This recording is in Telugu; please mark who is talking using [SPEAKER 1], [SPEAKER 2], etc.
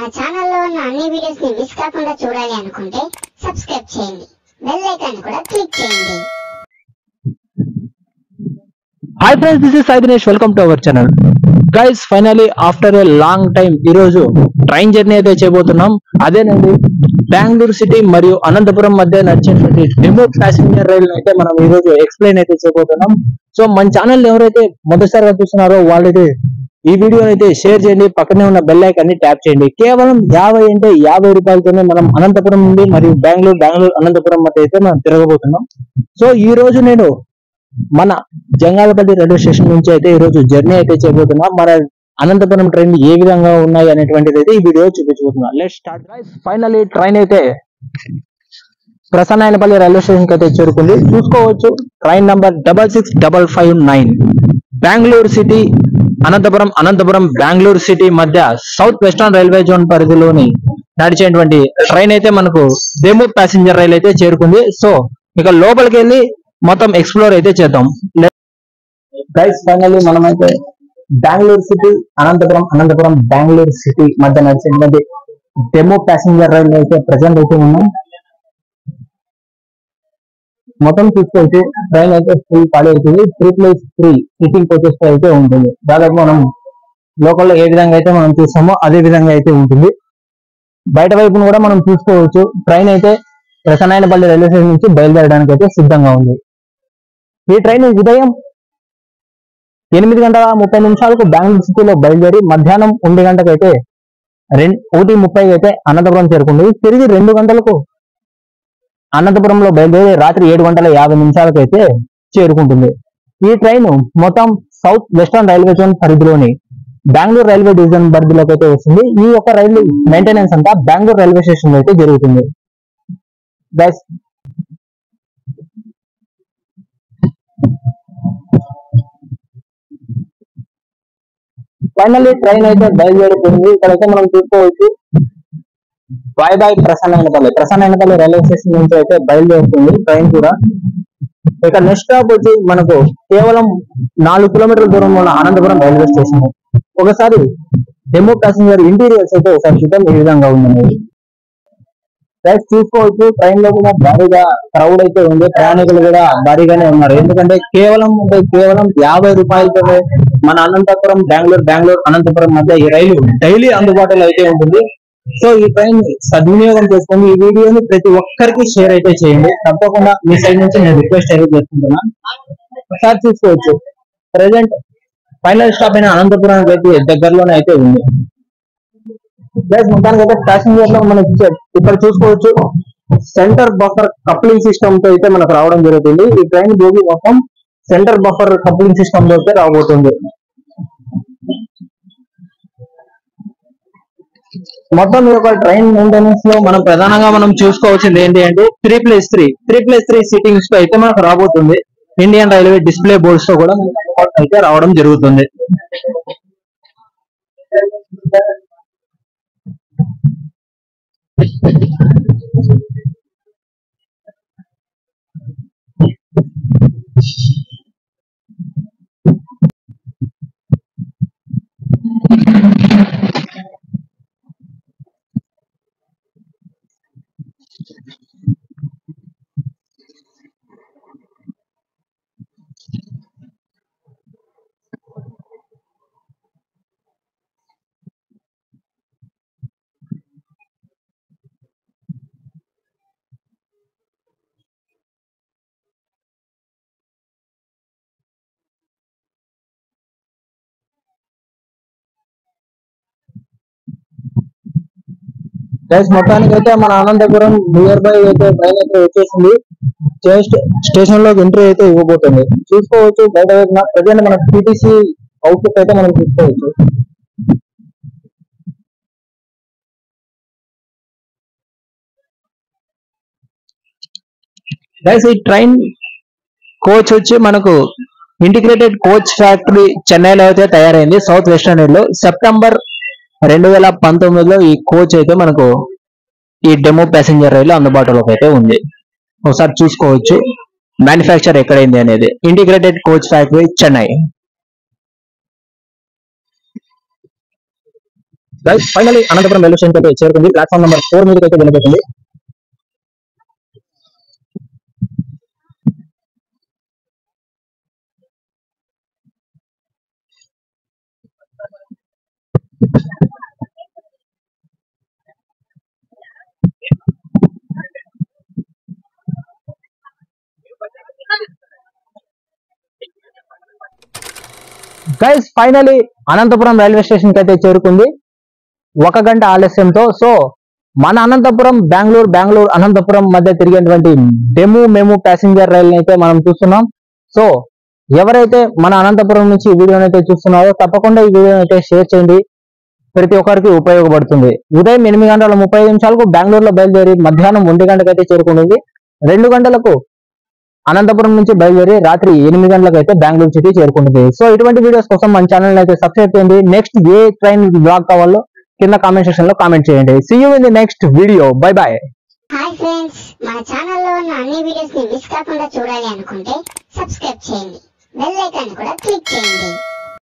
[SPEAKER 1] మన ఛానల్లో ఉన్న అన్ని వీడియోస్ ని మిస్ కాకుండా చూడాలి అనుకుంటే సబ్స్క్రైబ్ చేయండి, బెల్ ఐకాన్ కూడా క్లిక్ చేయండి.
[SPEAKER 2] Hi friends, this is Sai Dinesh. Welcome to our channel. Guys, finally after a long time ఈ రోజు ట్రైన్ జర్నీ అయితే చేయబోతున్నాం. అదేనండి బెంగళూరు సిటీ మరియు అనంతపురం మధ్య నడిచేటువంటి డెమో ప్యాసింజర్ రైలు అయితే మనం ఈ రోజు ఎక్స్ప్లెయిన్ అయితే చేయబోతున్నాం. సో మన ఛానల్ ఎవరైతే మొదటిసారిగా చూస్తున్నారో వాళ్ళైతే ఈ వీడియోని అయితే షేర్ చేయండి, పక్కనే ఉన్న బెల్ ఐకాన్ ని ట్యాప్ చేయండి. కేవలం 50 రూపాయలతోనే మనం అనంతపురం నుండి మరియు బెంగళూరు అనంతపురం మధ్య అయితే మనం తిరగబోతున్నాం. సో ఈ రోజు నేను మన జంగాలపల్లి రైల్వే స్టేషన్ నుంచి అయితే ఈ రోజు జర్నీ అయితే చేయబోతున్నా. మన అనంతపురం ట్రైన్ ఏ విధంగా ఉన్నాయి అనేటువంటిది అయితే ఈ వీడియో చూపించబోతున్నా. Let's start guys. Finally train అయితే ప్రసన్నాయనపల్లి రైల్వే స్టేషన్ కి అయితే చేరుకుంది. చూసుకోవచ్చు train number 66559 Bengaluru city Anantapuram Bengaluru city మధ్య సౌత్ వెస్టర్న్ రైల్వే జోన్ పరిధిలోని నడిచేటువంటి ట్రైన్ అయితే మనకు డెమో ప్యాసింజర్ రైలు అయితే చేరుకుంది. సో ఇక లోపలికి వెళ్ళి మొత్తం ఎక్స్ప్లోర్ అయితే చేద్దాం. గైస్ ఫైనల్లీ మనమైతే బెంగళూరు సిటీ అనంతపురం బెంగళూరు సిటీ మధ్య నడిచేటువంటి డెమో ప్యాసింజర్ రైలు అయితే ప్రెసెంట్ అయితే ఉన్నాం. మొత్తం చూసుకోవచ్చు ట్రైన్ అయితే ఫుల్ ఖాళీ అవుతుంది. 3+3 సిట్టింగ్ కోచెస్ అయితే ఉంటుంది. దాదాపు మనం లోకల్లో ఏ విధంగా అయితే మనం చూస్తామో అదే విధంగా అయితే ఉంటుంది. బయట వైపును కూడా మనం చూసుకోవచ్చు. ట్రైన్ అయితే ప్రసన్నాయనపల్లి రైల్వే స్టేషన్ నుంచి బయలుదేరడానికి అయితే సిద్ధంగా ఉంది. ఈ ట్రైన్ ఉదయం 8:30 బెంగళూరు సిటీలో బయలుదేరి మధ్యాహ్నం 1 గంటకు అయితే 1:30 అయితే అనంతపురం చేరుకుంది. తిరిగి 2 గంటలకు అనంతపురంలో బయలుదేరి రాత్రి 7:50 అయితే చేరుకుంటుంది. ఈ ట్రైన్ మొత్తం సౌత్ వెస్టర్న్ రైల్వే జోన్ పరిధిలోని బెంగళూరు రైల్వే డివిజన్ పరిధిలోకి అయితే వస్తుంది. ఈ యొక్క రైలు మెయింటెనెన్స్ అంతా బెంగళూరు రైల్వే స్టేషన్ లో అయితే జరుగుతుంది. ఫైనల్లీ ట్రైన్ అయితే బయలుదేరిపోయింది. ఇక్కడైతే మనం చూసుకోవచ్చు బాయ్ ప్రసన్నాయనపల్లి రైల్వే స్టేషన్ నుంచి అయితే బయలుదేరుతుంది ట్రైన్ కూడా. ఇక నెక్స్ట్ స్టాప్ వచ్చి మనకు కేవలం 4 కిలోమీటర్ల దూరంలో ఉన్న అనంతపురం రైల్వే స్టేషన్. ఒకసారి డెమో ప్యాసింజర్ ఇంటీరియర్స్ అయితే ఒకసారి చూద్దాం ఏ విధంగా ఉందనేది. రైట్ చూసుకోవచ్చు ట్రైన్ లో కూడా భారీగా క్రౌడ్ అయితే ఉంది. ప్రయాణికులు కూడా భారీగానే ఉన్నారు. ఎందుకంటే కేవలం 50 రూపాయలతో మన అనంతపురం బెంగళూరు అనంతపురం మధ్య ఈ రైలు డైలీ అందుబాటులో అయితే ఉంటుంది. సో ఈ ట్రైన్ సద్వినియోగం చేసుకొని ఈ వీడియోని ప్రతి ఒక్కరికి షేర్ అయితే చేయండి. తప్పకుండా మీ సైడ్ నుంచి నేను రిక్వెస్ట్ అయితే చేసుకుంటున్నా. ఒకసారి చూసుకోవచ్చు ప్రెసెంట్ ఫైనల్ స్టాప్ అయిన అనంతపురానికి అయితే దగ్గరలోనే అయితే ఉంది. మొత్తానికి అయితే ప్యాసింజర్ లో మనం ఇక్కడ చూసుకోవచ్చు సెంటర్ బఫర్ కప్లింగ్ సిస్టమ్ తో అయితే మనకు రావడం జరుగుతుంది. ఈ ట్రైన్ బోగి మొత్తం సెంటర్ బఫర్ కప్లింగ్ సిస్టమ్ లో అయితే రాబోతుంది. మొత్తం ఈ యొక్క ట్రైన్ మెయింటెనెన్స్ లో మనం ప్రధానంగా మనం చూసుకోవాల్సింది ఏంటి అంటే 3+3 సీటింగ్స్ తో అయితే మనకు రాబోతుంది. ఇండియన్ రైల్వే డిస్ప్లే బోర్డ్స్ తో కూడా అయితే రావడం జరుగుతుంది. మొత్తానికి అయితే మన అనంతపురం నియర్ బై అయితే ట్రైన్ అయితే వచ్చేసింది. జస్ట్ స్టేషన్ లోకి ఎంట్రీ అయితే ఇవ్వబోతుంది. చూసుకోవచ్చు బయట ప్రజెంట్ మన టీటీసీ అవుట్పుట్ అయితే మనం చూసుకోవచ్చు. ఈ ట్రైన్ కోచ్ వచ్చి మనకు ఇంటిగ్రేటెడ్ కోచ్ ఫ్యాక్టరీ చెన్నైలో అయితే తయారైంది సౌత్ వెస్టర్న్ రైల్లో. సెప్టెంబర్ 2019లో ఈ కోచ్ అయితే మనకు ఈ డెమో ప్యాసింజర్ రైలు అందుబాటులోకి అయితే ఉంది. ఒకసారి చూసుకోవచ్చు మ్యానుఫ్యాక్చర్ ఎక్కడైంది అనేది. Integrated coach factory Chennai. Guys finally Anantapuram railway station అయితే చేరుకుంది. ప్లాట్ఫామ్ నెంబర్ 4 మీదకి అయితే వెళ్ళిపోతుంది. Guys finally Anantapuram railway station కి అయితే చేరుకుంది 1 గంట ఆలస్యంతో. సో మన అనంతపురం బెంగళూరు అనంతపురం మధ్య తిరిగేటువంటి మెము ప్యాసింజర్ రైలు అయితే మనం చూస్తున్నాం. సో ఎవరైతే మన అనంతపురం నుంచి ఈ వీడియోని అయితే చూస్తున్నారో తప్పకుండా ఈ వీడియోని అయితే షేర్ చేయండి. ప్రతి ఒక్కరికి ఉపయోగపడుతుంది. ఉదయం 8:35 బెంగళూరులో బయలుదేరి మధ్యాహ్నం 1 గంటకు అయితే చేరుకుంటుంది. 2 గంటలకు అనంతపురం నుంచి బయలుదేరి రాత్రి 8 గంటలకు అయితే బెంగళూరు సిటీ చేరుకుంటుంది. సో ఇటువంటి వీడియోస్ కోసం మన ఛానల్ అయితే సబ్స్క్రైబ్ చేయండి. నెక్స్ట్ ఏ ట్రైన్ బ్లాగ్ కావాలో కింద కామెంట్ సెక్షన్ లో కామెంట్ చేయండి. See you in the next video. Bye bye.
[SPEAKER 1] Hi friends, మన ఛానల్లో ఉన్న అన్ని వీడియోస్ ని మిస్ కాకుండా చూడాలి అనుకుంటే సబ్స్క్రైబ్ చేయండి. బెల్ ఐకాన్ కూడా క్లిక్ చేయండి.